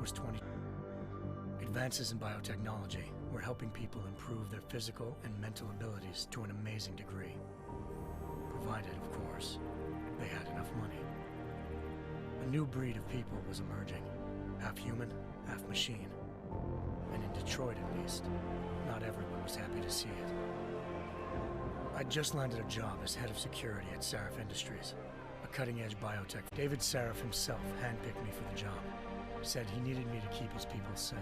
was 20. Advances in biotechnology were helping people improve their physical and mental abilities to an amazing degree. Provided, of course, they had enough money. A new breed of people was emerging, half human, half machine. And in Detroit, at least, not everyone was happy to see it. I'd just landed a job as head of security at Sarif Industries, a cutting-edge biotech. David Sarif himself handpicked me for the job, said he needed me to keep his people safe.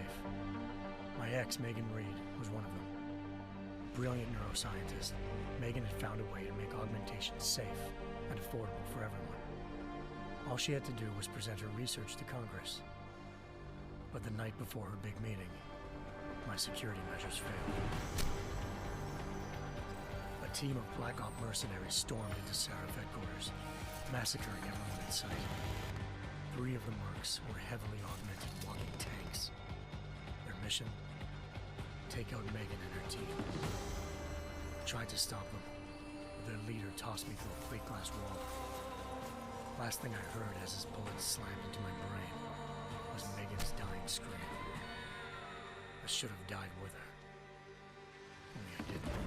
My ex, Megan Reed, was one of them. Brilliant neuroscientist, Megan had found a way to make augmentation safe and affordable for everyone. All she had to do was present her research to Congress. But the night before her big meeting, my security measures failed. A team of Black Op mercenaries stormed into Sarif headquarters, massacring everyone in sight. 3 of the mercs were heavily augmented walking tanks. Their mission? Take out Megan and her team. I tried to stop them, but their leader tossed me through a plate glass wall. Last thing I heard as his bullets slammed into my brain was Megan's dying scream. I should have died with her. Only I didn't.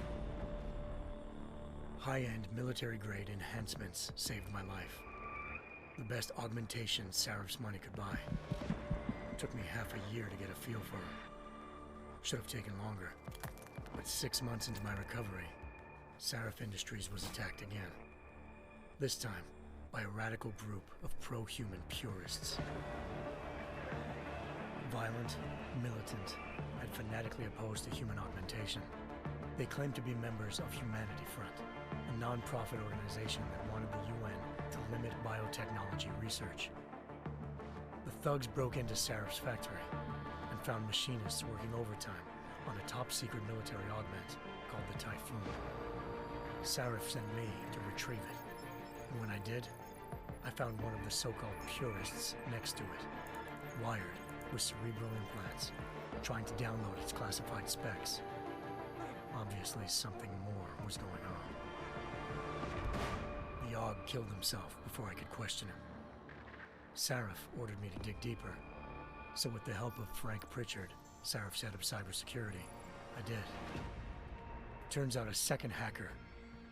High-end military-grade enhancements saved my life. The best augmentation Sarif's money could buy. It took me half a year to get a feel for her. Should have taken longer. But 6 months into my recovery, Sarif Industries was attacked again. This time, by a radical group of pro-human purists. Violent, militant, and fanatically opposed to human augmentation. They claimed to be members of Humanity Front, a non-profit organization that wanted the UN to limit biotechnology research. The thugs broke into Sarif's factory and found machinists working overtime on a top-secret military augment called the Typhoon. Sarif sent me to retrieve it, and when I did, I found one of the so-called purists next to it, wired with cerebral implants, trying to download its classified specs. Obviously, something more was going on. The Aug killed himself before I could question him. Sarif ordered me to dig deeper, so with the help of Frank Pritchard, Sarif's head of cybersecurity, I did. Turns out a second hacker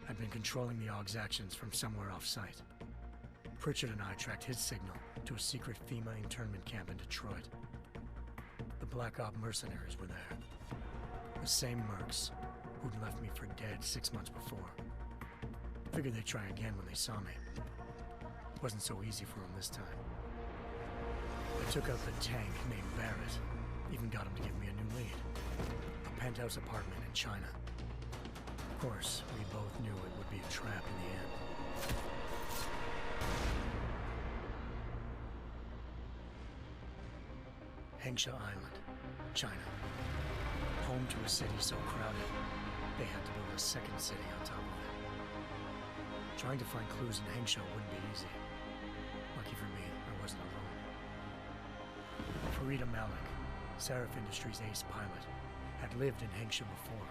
had been controlling the Aug's actions from somewhere off-site. Pritchard and I tracked his signal to a secret FEMA internment camp in Detroit. The Black Op mercenaries were there. The same mercs who'd left me for dead 6 months before. Figured they'd try again when they saw me. Wasn't so easy for them this time. I took out the tank named Barrett, even got him to give me a new lead. A penthouse apartment in China. Of course, we both knew it would be a trap in the end. Hengsha Island, China. Home to a city so crowded, they had to build a second city on top of it. Trying to find clues in Hengsha wouldn't be easy. Lucky for me, I wasn't alone. Farida Malik, Sarif Industries' ace pilot, had lived in Hengsha before.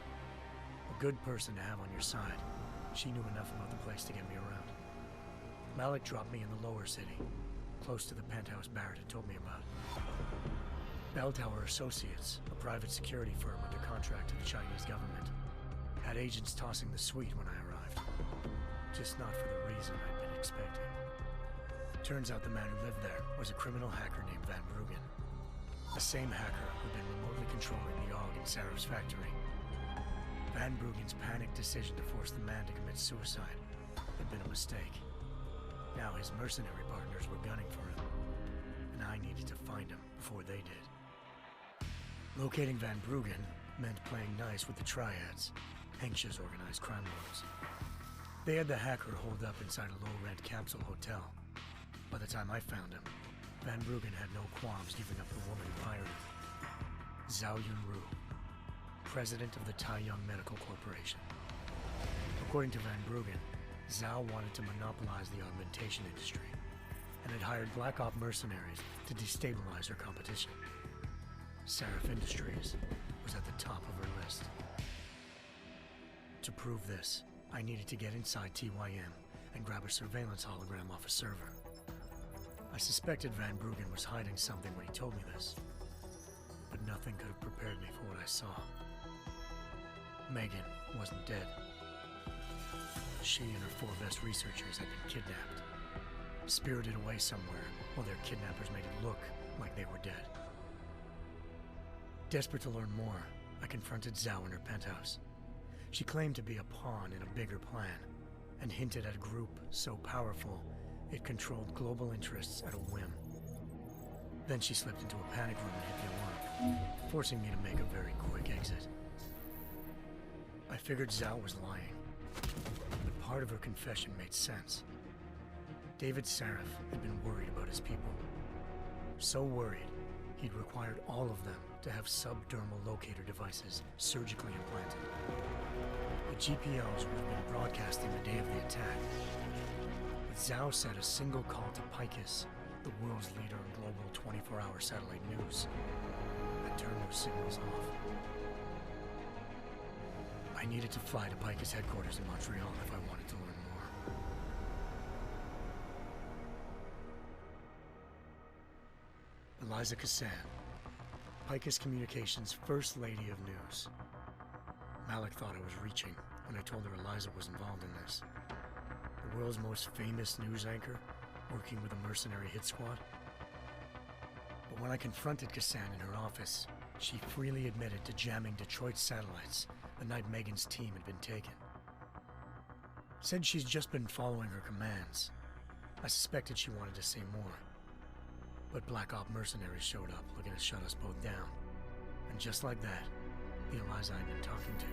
A good person to have on your side. She knew enough about the place to get me around. Malik dropped me in the lower city, close to the penthouse Barrett had told me about. Bell Tower Associates, a private security firm under contract to the Chinese government, had agents tossing the suite when I arrived. Just not for the reason I'd been expecting. Turns out the man who lived there was a criminal hacker named Van Bruggen. The same hacker who'd been remotely controlling the Aug in Sarif's factory. Van Bruggen's panicked decision to force the man to commit suicide had been a mistake. Now his mercenary partners were gunning for him, and I needed to find him before they did. Locating Van Bruggen meant playing nice with the Triads, Hengsha's organized crime lords. They had the hacker holed up inside a low-rent capsule hotel. By the time I found him, Van Bruggen had no qualms giving up the woman who hired him. Zhao Yunru, president of the Taiyang Medical Corporation. According to Van Bruggen, Zhao wanted to monopolize the augmentation industry and had hired Black Op mercenaries to destabilize her competition. Sarif Industries was at the top of her list. To prove this, I needed to get inside TYM and grab a surveillance hologram off a server. I suspected Van Bruggen was hiding something when he told me this, but nothing could have prepared me for what I saw. Megan wasn't dead. She and her 4 best researchers had been kidnapped, spirited away somewhere while their kidnappers made it look like they were dead. Desperate to learn more, I confronted Zhao in her penthouse. She claimed to be a pawn in a bigger plan, and hinted at a group so powerful it controlled global interests at a whim. Then she slipped into a panic room and hit the alarm, forcing me to make a very quick exit. I figured Zhao was lying, but part of her confession made sense. David Sarif had been worried about his people. So worried, he'd required all of them to have subdermal locator devices surgically implanted. The GPOs would have been broadcasting the day of the attack. But Zhao said a single call to Picus, the world's leader in global 24-hour satellite news, had turned those signals off. I needed to fly to Picus headquarters in Montreal if I wanted to learn more. Eliza Cassan, Picus Communications' First Lady of News. Malik thought I was reaching when I told her Eliza was involved in this. The world's most famous news anchor, working with a mercenary hit squad. But when I confronted Cassan in her office, she freely admitted to jamming Detroit's satellites the night Megan's team had been taken. Said she's just been following her commands. I suspected she wanted to say more. But Black Op mercenaries showed up looking to shut us both down. And just like that, the Eliza I'd been talking to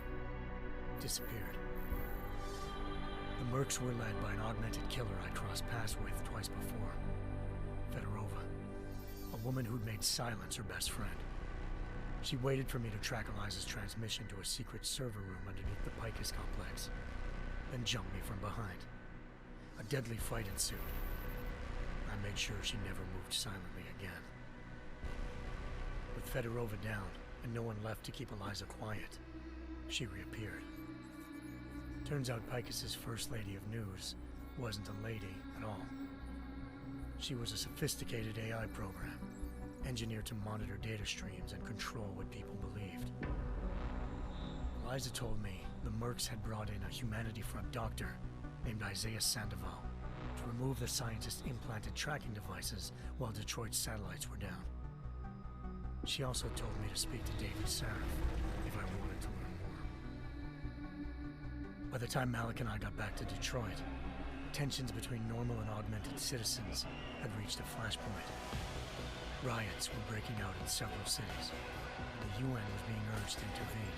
disappeared. The Mercs were led by an augmented killer I'd crossed paths with twice before, Fedorova, a woman who'd made silence her best friend. She waited for me to track Eliza's transmission to a secret server room underneath the Picus complex, then jumped me from behind. A deadly fight ensued. I made sure she never moved silently again. With Fedorova down and no one left to keep Eliza quiet, she reappeared. Turns out Picus's First Lady of News wasn't a lady at all. She was a sophisticated AI program, engineered to monitor data streams and control what people believed. Eliza told me the Mercs had brought in a Humanity Front doctor named Isaiah Sandoval to remove the scientist's implanted tracking devices while Detroit's satellites were down. She also told me to speak to David Sarif if I wanted to learn more. By the time Malik and I got back to Detroit, tensions between normal and augmented citizens had reached a flashpoint. Riots were breaking out in several cities, and the UN was being urged to intervene.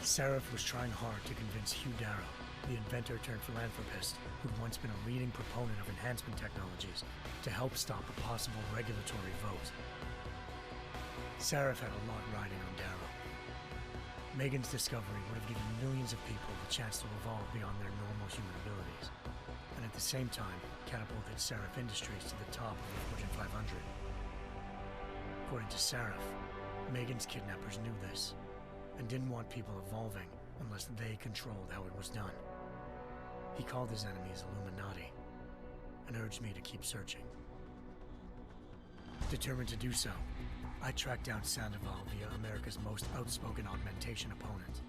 Sarif was trying hard to convince Hugh Darrow, the inventor-turned-philanthropist who'd once been a leading proponent of enhancement technologies, to help stop a possible regulatory vote. Sarif had a lot riding on Darrow. Megan's discovery would have given millions of people the chance to evolve beyond their normal human abilities, and at the same time catapulted Sarif Industries to the top of the Fortune 500. According to Sarif, Megan's kidnappers knew this, and didn't want people evolving unless they controlled how it was done. He called his enemies Illuminati, and urged me to keep searching. Determined to do so, I tracked down Sandoval via America's most outspoken augmentation opponent,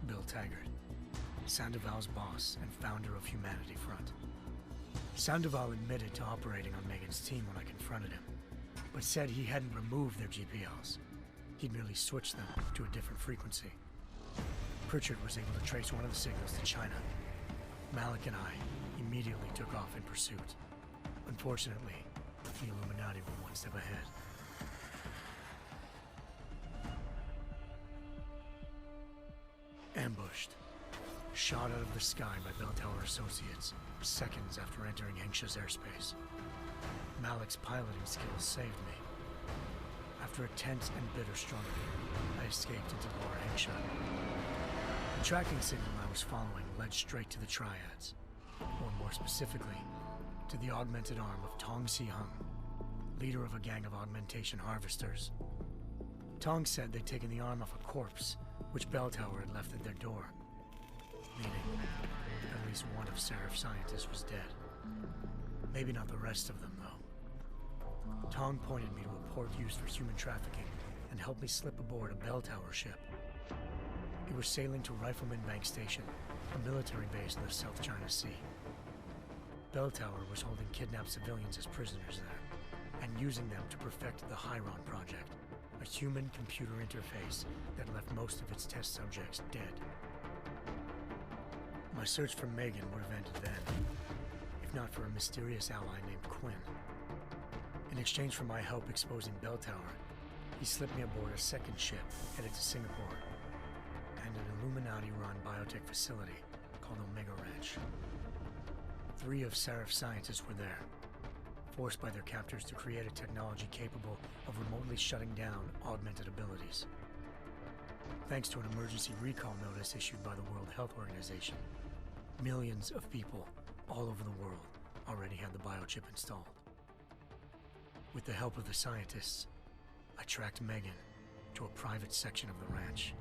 Bill Taggart, Sandoval's boss and founder of Humanity Front. Sandoval admitted to operating on Megan's team when I confronted him, but said he hadn't removed their GPLs. He'd merely switched them to a different frequency. Pritchard was able to trace one of the signals to China. Malik and I immediately took off in pursuit. Unfortunately, the Illuminati were one step ahead. Ambushed. Shot out of the sky by Bell Tower Associates, seconds after entering Hengsha's airspace. Malik's piloting skills saved me. After a tense and bitter struggle, I escaped into Lower Hengsha. The tracking signal I was following led straight to the Triads, or more specifically, to the augmented arm of Tong Si-hung, leader of a gang of augmentation harvesters. Tong said they'd taken the arm off a corpse, which Bell Tower had left at their door, meaning at least one of Sarif's scientists was dead. Maybe not the rest of them, though. Tong pointed me to a port used for human trafficking and helped me slip aboard a bell tower ship. It was sailing to Rifleman Bank Station, a military base in the South China Sea. Bell Tower was holding kidnapped civilians as prisoners there, and using them to perfect the Chiron Project, a human-computer interface that left most of its test subjects dead. My search for Megan would have ended then, if not for a mysterious ally named Quinn. In exchange for my help exposing Bell Tower, he slipped me aboard a second ship headed to Singapore and an Illuminati-run biotech facility called Omega Ranch. 3 of Serif's scientists were there, forced by their captors to create a technology capable of remotely shutting down augmented abilities. Thanks to an emergency recall notice issued by the World Health Organization, millions of people all over the world already had the biochip installed. With the help of the scientists, I tracked Megan to a private section of the ranch.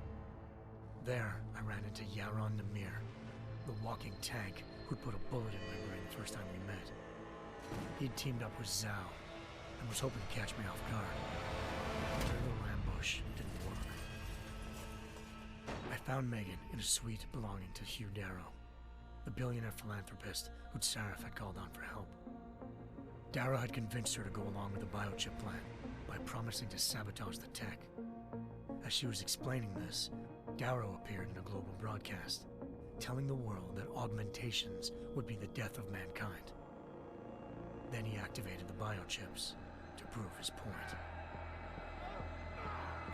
There, I ran into Yaron Namir, the walking tank who'd put a bullet in my brain the first time we met. He'd teamed up with Zhao and was hoping to catch me off guard. Their little ambush didn't work. I found Megan in a suite belonging to Hugh Darrow, the billionaire philanthropist who'd Sarif had called on for help. Darrow had convinced her to go along with the biochip plan by promising to sabotage the tech. As she was explaining this, Darrow appeared in a global broadcast, telling the world that augmentations would be the death of mankind. Then he activated the biochips to prove his point.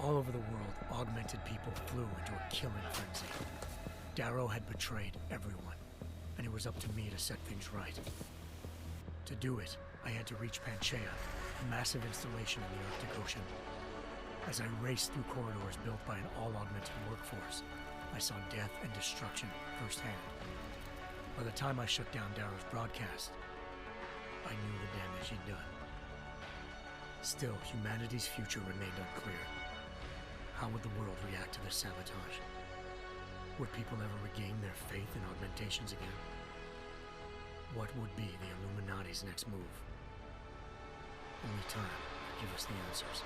All over the world, augmented people flew into a killing frenzy. Darrow had betrayed everyone, and it was up to me to set things right. To do it, I had to reach Panchaea, a massive installation in the Arctic Ocean. As I raced through corridors built by an all-augmented workforce, I saw death and destruction firsthand. By the time I shut down Darrow's broadcast, I knew the damage he'd done. Still, humanity's future remained unclear. How would the world react to this sabotage? Would people ever regain their faith in augmentations again? What would be the Illuminati's next move? Only time could give us the answers.